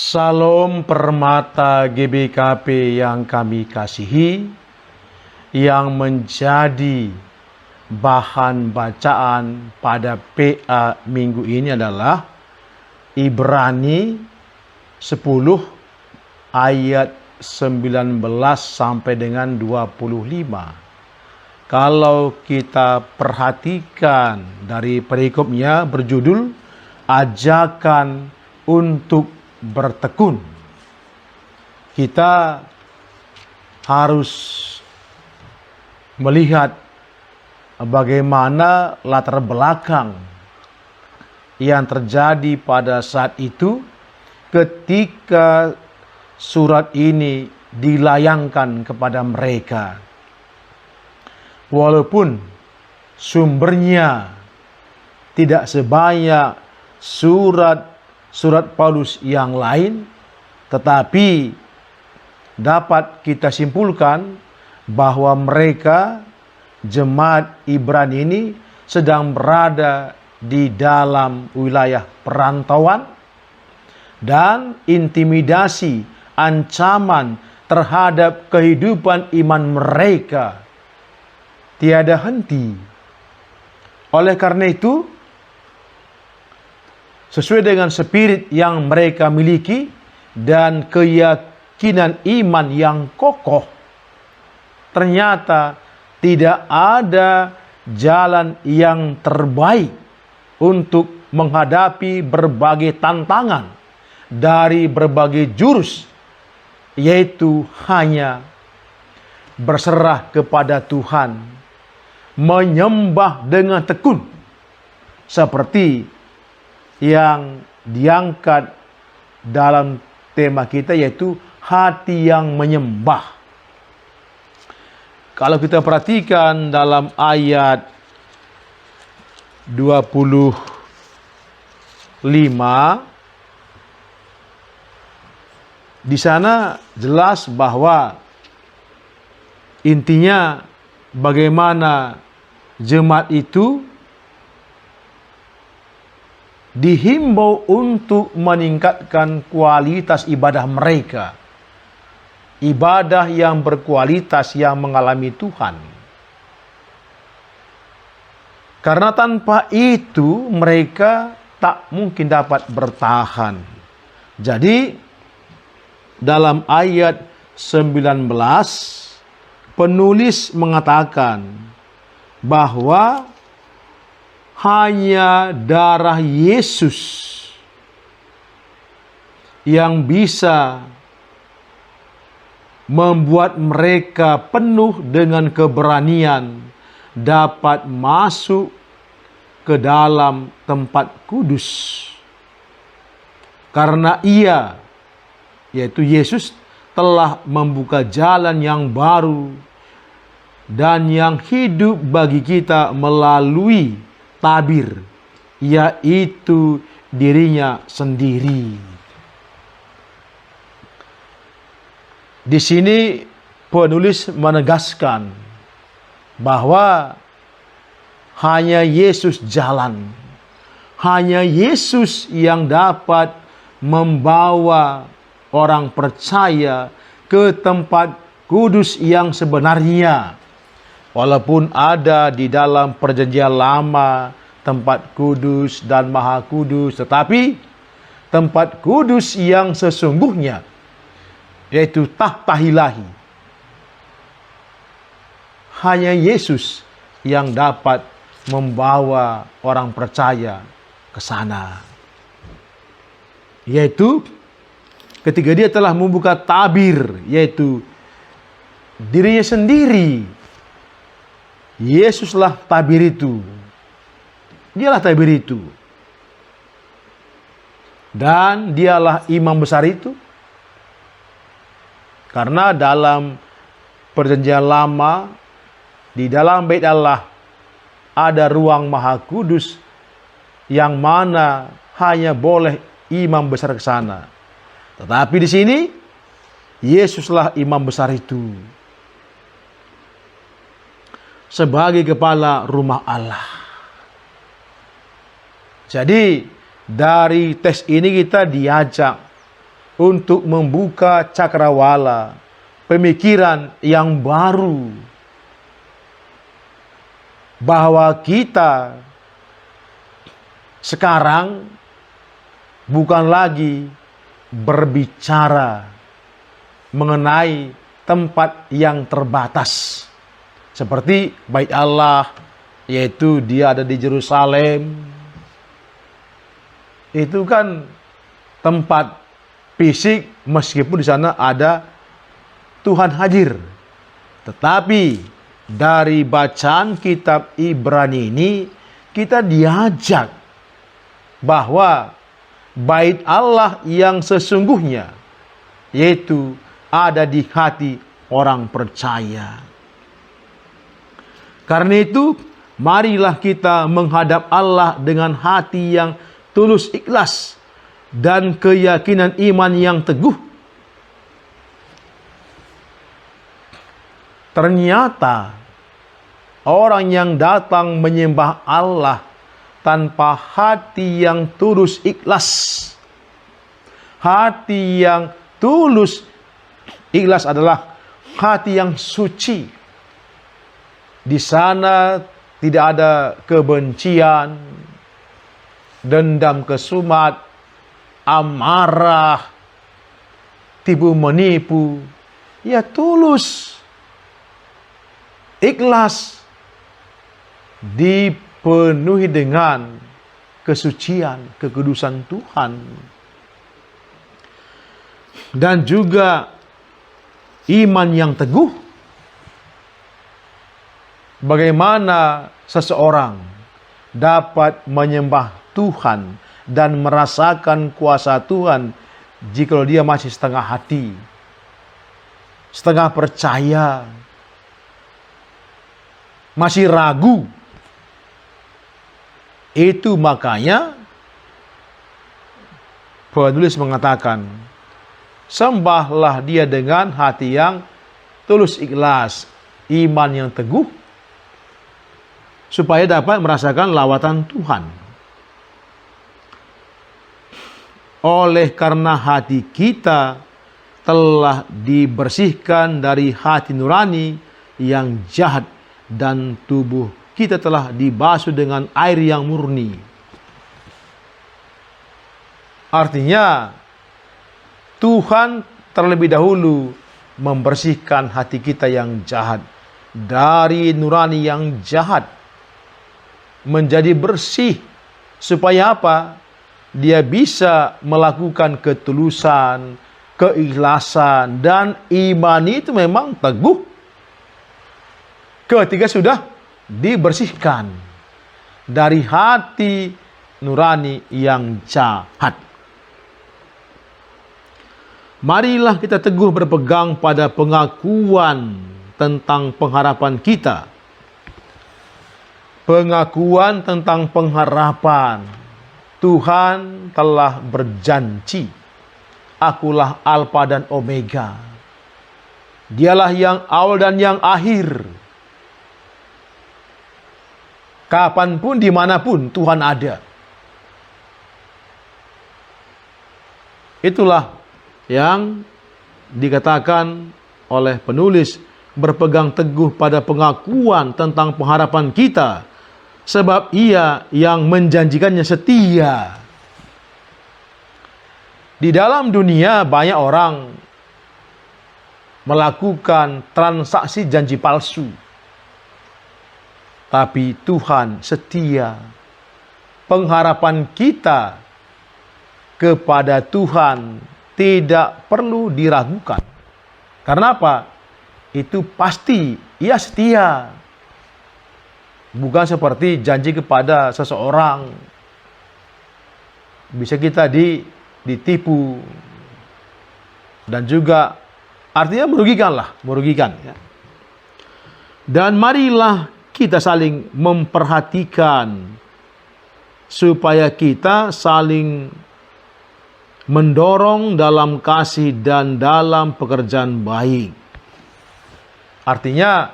Salam Permata GBKP yang kami kasihi, yang menjadi bahan bacaan pada PA minggu ini adalah Ibrani 10 ayat 19 sampai dengan 25. Kalau kita perhatikan dari perikopnya berjudul ajakan untuk bertekun. Kita harus melihat bagaimana latar belakang yang terjadi pada saat itu ketika surat ini dilayangkan kepada mereka. Walaupun sumbernya tidak sebanyak surat Paulus yang lain, tetapi dapat kita simpulkan bahwa mereka, jemaat Ibrani ini, sedang berada di dalam wilayah perantauan dan intimidasi, ancaman terhadap kehidupan iman mereka tiada henti. Oleh karena itu, sesuai dengan spirit yang mereka miliki dan keyakinan iman yang kokoh, ternyata tidak ada jalan yang terbaik untuk menghadapi berbagai tantangan dari berbagai jurus, yaitu hanya berserah kepada Tuhan, menyembah dengan tekun, seperti yang diangkat dalam tema kita, yaitu hati yang menyembah. Kalau kita perhatikan dalam ayat 25, di sana jelas bahwa intinya bagaimana jemaat itu dihimbau untuk meningkatkan kualitas ibadah mereka. Ibadah yang berkualitas, yang mengalami Tuhan. Karena tanpa itu mereka tak mungkin dapat bertahan. Jadi dalam ayat 19 penulis mengatakan bahwa hanya darah Yesus yang bisa membuat mereka penuh dengan keberanian dapat masuk ke dalam tempat kudus. Karena Ia, yaitu Yesus, telah membuka jalan yang baru dan yang hidup bagi kita melalui tabir, yaitu dirinya sendiri. Di sini penulis menegaskan bahwa hanya Yesus jalan, hanya Yesus yang dapat membawa orang percaya ke tempat kudus yang sebenarnya. Walaupun ada di dalam perjanjian lama tempat kudus dan maha kudus, tetapi tempat kudus yang sesungguhnya, yaitu tahta ilahi, hanya Yesus yang dapat membawa orang percaya ke sana. Yaitu ketika Dia telah membuka tabir, yaitu dirinya sendiri. Yesuslah tabir itu. Dialah tabir itu. Dan Dialah imam besar itu. Karena dalam perjanjian lama, di dalam bait Allah ada ruang maha kudus yang mana hanya boleh imam besar ke sana. Tetapi di sini Yesuslah imam besar itu, sebagai kepala rumah Allah. Jadi dari teks ini kita diajak untuk membuka cakrawala pemikiran yang baru, bahwa kita sekarang bukan lagi berbicara mengenai tempat yang terbatas seperti Bait Allah, yaitu dia ada di Yerusalem. Itu kan tempat fisik, meskipun di sana ada Tuhan hadir. Tetapi dari bacaan kitab Ibrani ini kita diajak bahwa Bait Allah yang sesungguhnya yaitu ada di hati orang percaya. Karena itu, marilah kita menghadap Allah dengan hati yang tulus ikhlas dan keyakinan iman yang teguh. Ternyata orang yang datang menyembah Allah tanpa hati yang tulus ikhlas, hati yang tulus ikhlas adalah hati yang suci. Di sana tidak ada kebencian, dendam kesumat, amarah, tipu menipu. Ya, tulus, ikhlas, dipenuhi dengan kesucian, kekudusan Tuhan. Dan juga iman yang teguh. Bagaimana seseorang dapat menyembah Tuhan dan merasakan kuasa Tuhan jika dia masih setengah hati, setengah percaya, masih ragu? Itu makanya penulis mengatakan, sembahlah dia dengan hati yang tulus ikhlas, iman yang teguh, supaya dapat merasakan lawatan Tuhan. Oleh karena hati kita telah dibersihkan dari hati nurani yang jahat, dan tubuh kita telah dibasuh dengan air yang murni. Artinya, Tuhan terlebih dahulu membersihkan hati kita yang jahat dari nurani yang jahat, menjadi bersih. Supaya apa? Dia bisa melakukan ketulusan, keikhlasan, dan iman itu memang teguh ketika sudah dibersihkan dari hati nurani yang jahat. Marilah kita teguh berpegang pada pengakuan tentang pengharapan kita. Pengakuan tentang pengharapan. Tuhan telah berjanji, akulah Alfa dan Omega. Dialah yang awal dan yang akhir. Kapanpun, dimanapun Tuhan ada. Itulah yang dikatakan oleh penulis, berpegang teguh pada pengakuan tentang pengharapan kita, sebab Ia yang menjanjikannya setia. Di dalam dunia banyak orang melakukan transaksi janji palsu. Tapi Tuhan setia. Pengharapan kita kepada Tuhan tidak perlu diragukan. Karena apa? Itu pasti Ia setia. Bukan seperti janji kepada seseorang. Bisa kita ditipu. Dan juga artinya merugikan. Ya. Dan marilah kita saling memperhatikan, supaya kita saling mendorong dalam kasih dan dalam pekerjaan baik. Artinya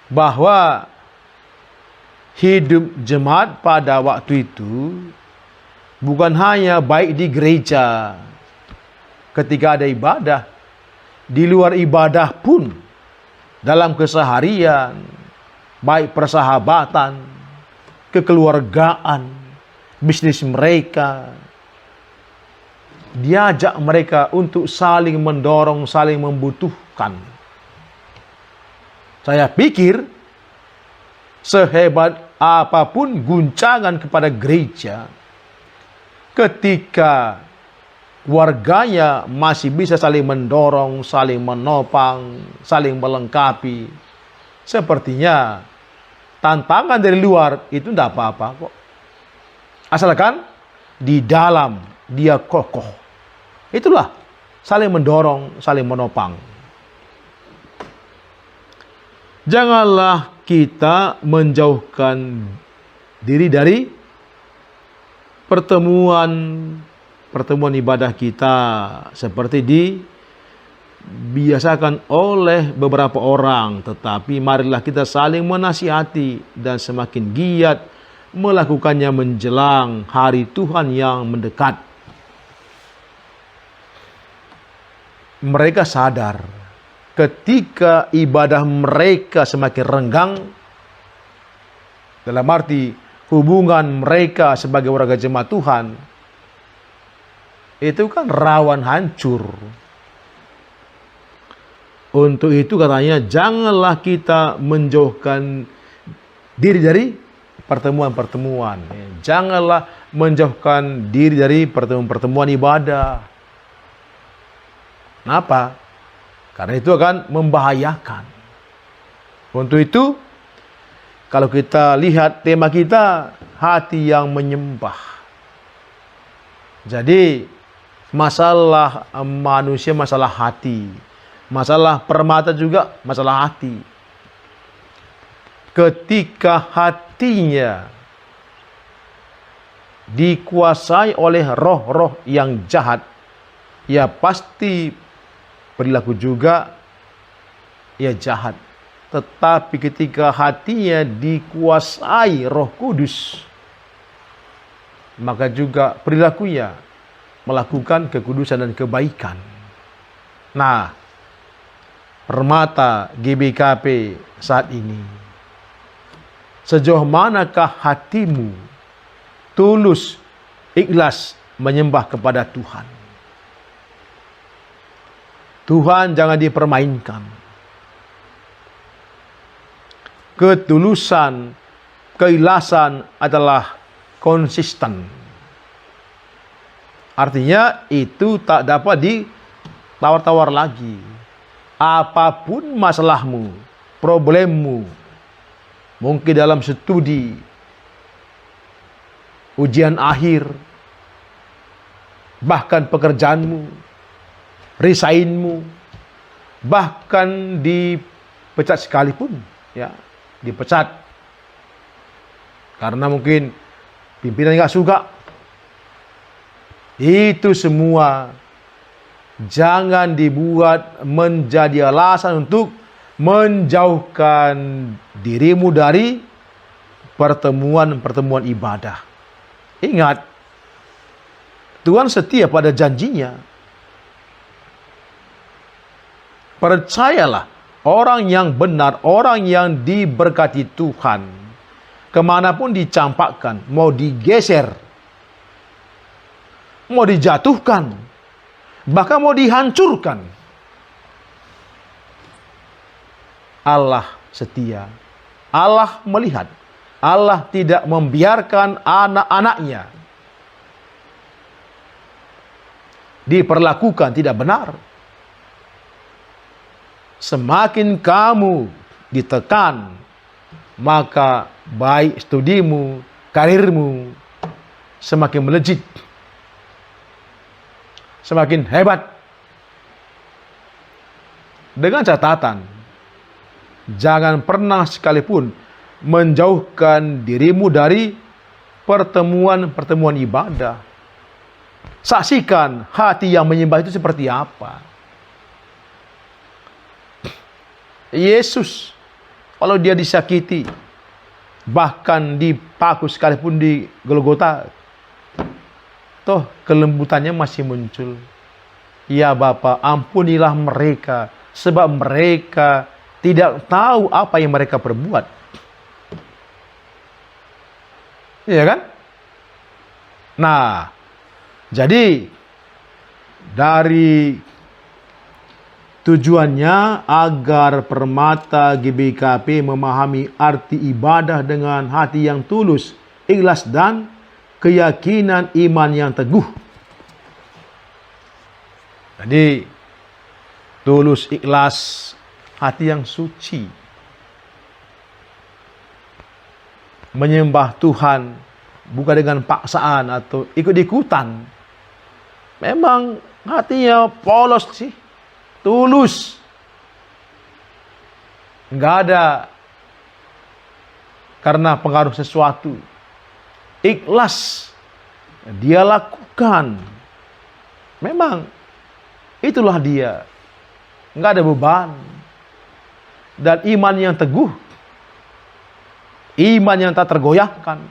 bahwa hidup jemaat pada waktu itu bukan hanya baik di gereja, ketika ada ibadah, di luar ibadah pun, dalam keseharian, baik persahabatan, kekeluargaan, bisnis mereka, diajak mereka untuk saling mendorong, saling membutuhkan. Saya pikir sehebat apapun guncangan kepada gereja, ketika warganya masih bisa saling mendorong, saling menopang, saling melengkapi, sepertinya tantangan dari luar itu tidak apa-apa kok. Asalkan di dalam dia kokoh. Itulah saling mendorong, saling menopang. Janganlah kita menjauhkan diri dari pertemuan ibadah kita seperti dibiasakan oleh beberapa orang, tetapi marilah kita saling menasihati dan semakin giat melakukannya menjelang hari Tuhan yang mendekat. Mereka sadar ketika ibadah mereka semakin renggang, dalam arti hubungan mereka sebagai warga jemaat Tuhan itu kan rawan hancur. Untuk itu katanya, janganlah kita menjauhkan diri dari pertemuan-pertemuan. Janganlah menjauhkan diri dari pertemuan-pertemuan ibadah. Kenapa? Karena itu akan membahayakan. Untuk itu, kalau kita lihat tema kita, hati yang menyembah. Jadi, masalah manusia, masalah hati. Masalah permata juga masalah hati. Ketika hatinya dikuasai oleh roh-roh yang jahat, ya pasti perilaku juga ya jahat. Tetapi ketika hatinya dikuasai Roh Kudus, maka juga perilakunya melakukan kekudusan dan kebaikan. Nah, permata GBKP saat ini, sejauh manakah hatimu tulus, ikhlas menyembah kepada Tuhan? Tuhan jangan dipermainkan. Ketulusan, keikhlasan adalah konsisten. Artinya itu tak dapat ditawar-tawar lagi. Apapun masalahmu, problemmu, mungkin dalam studi, ujian akhir, bahkan pekerjaanmu, resignmu, bahkan dipecat sekalipun, ya, dipecat karena mungkin pimpinan nggak suka. Itu semua jangan dibuat menjadi alasan untuk menjauhkan dirimu dari pertemuan-pertemuan ibadah. Ingat, Tuhan setia pada janjinya. Percayalah, orang yang benar, orang yang diberkati Tuhan, kemanapun dicampakkan, mau digeser, mau dijatuhkan, bahkan mau dihancurkan, Allah setia. Allah melihat. Allah tidak membiarkan anak-anaknya diperlakukan tidak benar. Semakin kamu ditekan, maka baik studimu, karirmu semakin melejit, semakin hebat. Dengan catatan, jangan pernah sekalipun menjauhkan dirimu dari pertemuan-pertemuan ibadah. Saksikan hati yang menyembah itu seperti apa. Yesus, kalau dia disakiti, bahkan dipaku sekalipun di Golgota, toh kelembutannya masih muncul. Ya Bapa, ampunilah mereka, sebab mereka tidak tahu apa yang mereka perbuat. Iya kan? Nah, jadi dari tujuannya agar permata GBKP memahami arti ibadah dengan hati yang tulus, ikhlas dan keyakinan iman yang teguh. Jadi tulus, ikhlas, hati yang suci, menyembah Tuhan bukan dengan paksaan atau ikut-ikutan. Memang hatinya polos sih, tulus, nggak ada karena pengaruh sesuatu. Ikhlas dia lakukan. Memang itulah dia, nggak ada beban. Dan iman yang teguh, iman yang tak tergoyahkan.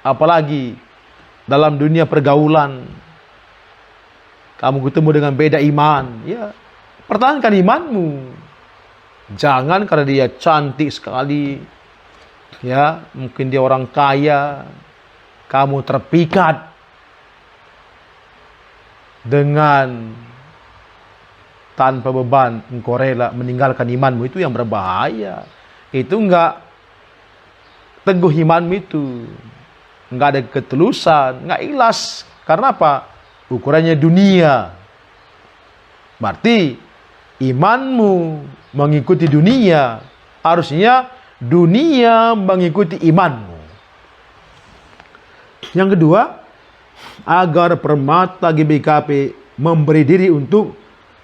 Apalagi dalam dunia pergaulan, kamu ketemu dengan beda iman, ya pertahankan imanmu. Jangan karena dia cantik sekali, ya mungkin dia orang kaya, kamu terpikat dengan tanpa beban engkau rela meninggalkan imanmu. Itu yang berbahaya. Itu enggak teguh imanmu, itu enggak ada ketulusan, enggak ikhlas. Karena apa? Ukurannya dunia. Berarti imanmu mengikuti dunia, harusnya dunia mengikuti imanmu. Yang kedua, agar permata GBKP memberi diri untuk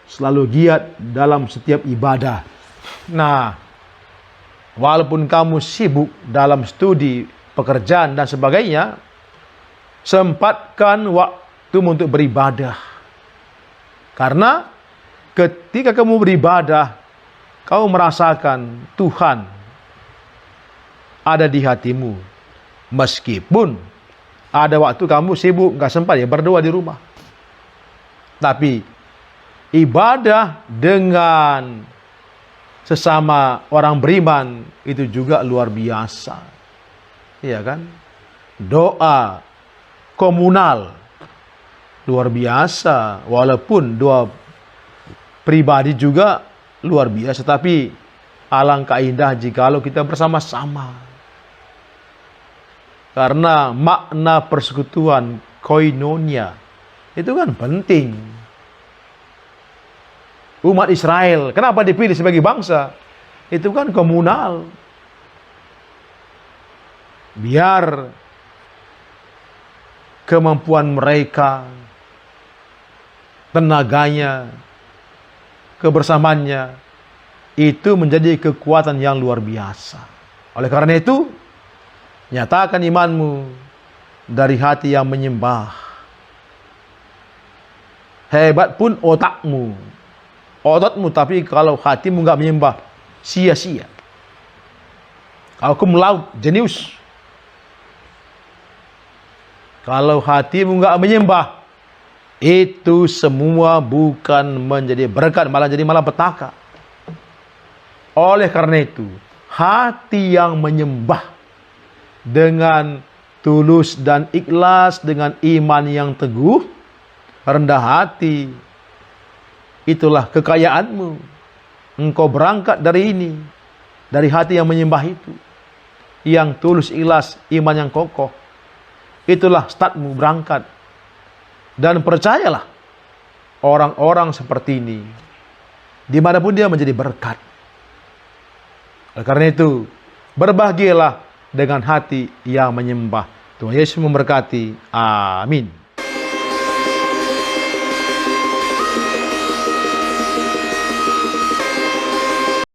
selalu giat dalam setiap ibadah. Nah, walaupun kamu sibuk dalam studi, pekerjaan dan sebagainya, sempatkan waktu untuk beribadah. Karena ketika kamu beribadah, kamu merasakan Tuhan ada di hatimu. Meskipun ada waktu kamu sibuk, nggak sempat ya berdoa di rumah. Tapi ibadah dengan sesama orang beriman itu juga luar biasa. Iya kan? Doa komunal luar biasa. Walaupun doa pribadi juga luar biasa, tapi alangkah indah jikalau kita bersama-sama. Karena makna persekutuan koinonia itu kan penting. Umat Israel, kenapa dipilih sebagai bangsa? Itu kan komunal. Biar kemampuan mereka, tenaganya, kebersamaannya, itu menjadi kekuatan yang luar biasa. Oleh karena itu, nyatakan imanmu dari hati yang menyembah. Hebat pun otakmu, ototmu, tapi kalau hatimu nggak menyembah, sia-sia. Kalau kamu laut, jenius. Kalau hatimu nggak menyembah, itu semua bukan menjadi berkat, malah jadi malapetaka. Oleh karena itu, hati yang menyembah dengan tulus dan ikhlas, dengan iman yang teguh, rendah hati, itulah kekayaanmu. Engkau berangkat dari ini, dari hati yang menyembah itu, yang tulus, ikhlas, iman yang kokoh. Itulah startmu berangkat. Dan percayalah, orang-orang seperti ini, dimanapun dia menjadi berkat. Oleh karena itu, berbahagialah dengan hati yang menyembah. Tuhan Yesus memberkati. Amin.